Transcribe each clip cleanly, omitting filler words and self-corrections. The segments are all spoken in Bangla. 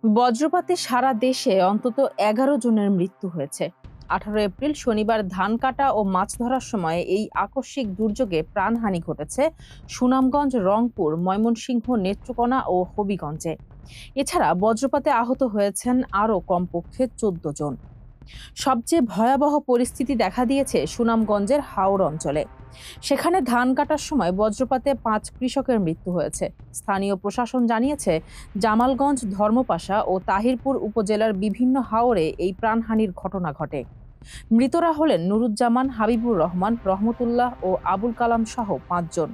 বজ্রপাতে সারা দেশে অন্তত ১১ জনের মৃত্যু হয়েছে। ১৮ এপ্রিল শনিবার ধান কাটা ও মাছ ধরার সময় এই আকস্মিক দুর্যোগে প্রাণহানি ঘটেছে সুনামগঞ্জ, রংপুর, ময়মনসিংহ, নেত্রকোনা ও হবিগঞ্জে। এছাড়া বজ্রপাতে আহত হয়েছেন আরও কমপক্ষে ১৪ জন। সবচেয়ে ভয়াবহ পরিস্থিতি দেখা দিয়েছে সুনামগঞ্জের হাওর অঞ্চলে। সেখানে ধান কাটার সময় বজ্রপাতে ৫ কৃষকের মৃত্যু হয়েছে। স্থানীয় প্রশাসন জানিয়েছে, জামালগঞ্জ, ধর্মপাশা ও তাহিরপুর উপজেলার বিভিন্ন হাওরে এই প্রাণহানির ঘটনা ঘটে। মৃতরা হলেন নুরুজ্জামান, হাবিবুর রহমান, রহমতুল্লাহ ও আবুল কালাম সহ ৫ জন।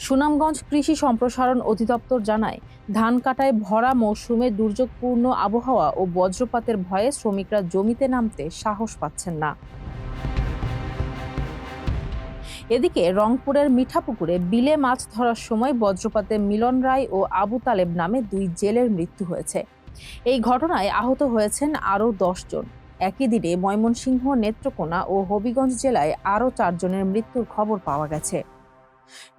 সুনামগঞ্জ কৃষি সম্প্রসারণ অধিদপ্তর জানায়, ধান কাটায় ভরা মৌসুমে দুর্যোগপূর্ণ আবহাওয়া ও বজ্রপাতের ভয়ে শ্রমিকরা জমিতে নামতে সাহস পাচ্ছেন না। এদিকে রংপুরের মিঠাপুকুরে বিলে মাছ ধরার সময় বজ্রপাতে মিলন রায় ও আবু তালেব নামে ২ জেলের মৃত্যু হয়েছে। এই ঘটনায় আহত হয়েছেন আরও ১০ জন। একই দিনে ময়মনসিংহ, নেত্রকোনা ও হবিগঞ্জ জেলায় আরও ৪ জনের মৃত্যুর খবর পাওয়া গেছে।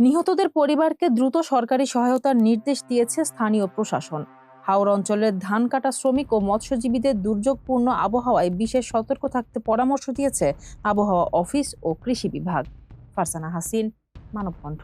নিহতদের পরিবারকে দ্রুত সরকারি সহায়তার নির্দেশ দিয়েছে স্থানীয় প্রশাসন। হাওর অঞ্চলের ধান কাটা শ্রমিক ও মৎস্যজীবীদের দুর্যোগপূর্ণ আবহাওয়ায় বিশেষ সতর্ক থাকতে পরামর্শ দিয়েছে আবহাওয়া অফিস ও কৃষি বিভাগ। ফারজানা হাসিন, মানবকণ্ঠ।